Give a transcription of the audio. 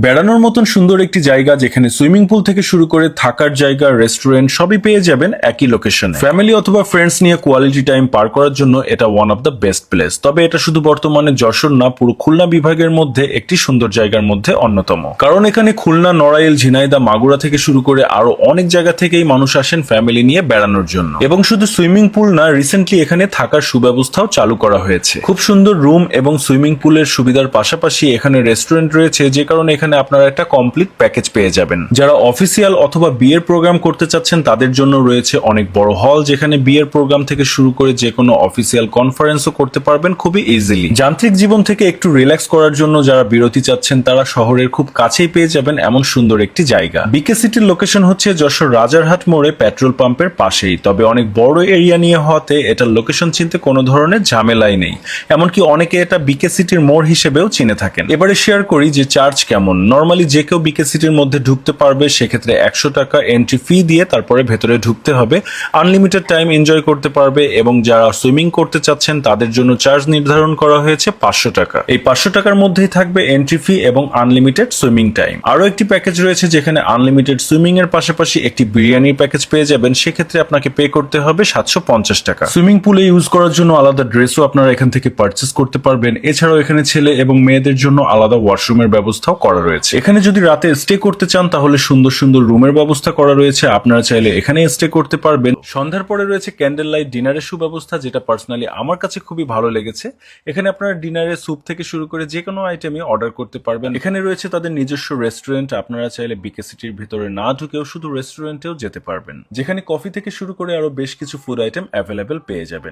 বেড়ানোর মতন সুন্দর একটি জায়গা যেখানে সুইমিং পুল থেকে শুরু করে থাকার জায়গা, রেস্টুরেন্ট সবই পেয়ে যাবেন একই লোকেশনে। ফ্যামিলি অথবা ফ্রেন্ডস নিয়ে কোয়ালিটি টাইম পার করার জন্য এটা one of the best place. তবে এটা শুধু বর্তমানে যশোর না, পুরো খুলনা বিভাগের মধ্যে একটি সুন্দর জায়গার মধ্যে অন্যতম। কারণ এখানে খুলনা, নড়াইল, ঝিনাইদহ, মাগুরা থেকে শুরু করে আরো অনেক জায়গা থেকেই মানুষ আসেন ফ্যামিলি নিয়ে বেড়ানোর জন্য। এবং শুধু সুইমিং পুল না, রিসেন্টলি এখানে থাকার সুব্যবস্থাও চালু করা হয়েছে। খুব সুন্দর রুম এবং সুইমিং পুলের সুবিধার পাশাপাশি এখানে রেস্টুরেন্ট রয়েছে, যে কারণে এখানে আপনারা একটা কমপ্লিট প্যাকেজ পেয়ে যাবেন। যারা অফিসিয়াল অথবা বিয়ের প্রোগ্রাম করতে চাচ্ছেন তাদের জন্য রয়েছে অনেক বড় হল, যেখানে বিয়ের প্রোগ্রাম থেকে শুরু করে যে কোনো অফিসিয়াল কনফারেন্সও করতে পারবেন খুবই ইজিলি। যান্ত্রিক জীবন থেকে একটু রিল্যাক্স করার জন্য যারা বিরতি চাচ্ছেন তারা শহরের খুব কাছেই পেয়ে যাবেন এমন সুন্দর একটি জায়গা। বিকে সিটির লোকেশন হচ্ছে যশোর রাজারহাট মোড়ে পেট্রোল পাম্পের পাশেই। তবে অনেক বড় এরিয়া নিয়ে হওয়াতে এটার লোকেশন চিনতে কোনো ধরনের ঝামেলাই নেই। এমনকি অনেকে এটা বিকে সিটির মোড় হিসেবেও চিনে থাকেন। এবারে শেয়ার করি যে চার্জ কেমন। নর্মালি যে কেউ বিকে সিটির মধ্যে ঢুকতে পারবে, সেক্ষেত্রে 100 টাকা এন্ট্রি ফি দিয়ে তারপরে ভেতরে ঢুকতে হবে। আনলিমিটেড টাইম এনজয় করতে পারবে। এবং যারা সুইমিং করতে চাচ্ছেন তাদের জন্য চার্জ নির্ধারণ করা হয়েছে 500 টাকা। এই 500 টাকার মধ্যেই থাকবে এন্ট্রি ফি এবং আনলিমিটেড সুইমিং টাইম। আরো একটি প্যাকেজ রয়েছে যেখানে আনলিমিটেড সুইমিং এর পাশাপাশি একটি বিরিয়ানির প্যাকেজ পেয়ে যাবেন। সেক্ষেত্রে আপনাকে পে করতে হবে 750 টাকা। সুইমিং পুলে ইউজ করার জন্য আলাদা ড্রেসও আপনারা এখান থেকে পারচেস করতে পারবেন। এছাড়াও এখানে ছেলে এবং মেয়েদের জন্য আলাদা ওয়াশরুমের ব্যবস্থাও করা রয়েছে। এখানে যদি রাতে স্টে করতে চান তাহলে সুন্দর সুন্দর রুমের ব্যবস্থা করা রয়েছে, আপনারা চাইলে এখানে স্টে করতে পারবেন। সন্ধ্যার পরে রয়েছে ক্যান্ডেল লাইট ডিনারের সুব্যবস্থা, যেটা পার্সোনালি আমার কাছে খুবই ভালো লেগেছে। এখানে আপনারা ডিনারের স্যুপ থেকে শুরু করে যে কোনো আইটেমই অর্ডার করতে পারবেন। এখানে রয়েছে তাদের নিজস্ব রেস্টুরেন্ট, আপনারা চাইলে বিকে সিটির ভিতরে না ঢুকেও শুধু রেস্টুরেন্টেও যেতে পারবেন, যেখানে কফি থেকে শুরু করে আরো বেশ কিছু ফুড আইটেম অ্যাভেলেবেল পেয়ে যাবেন।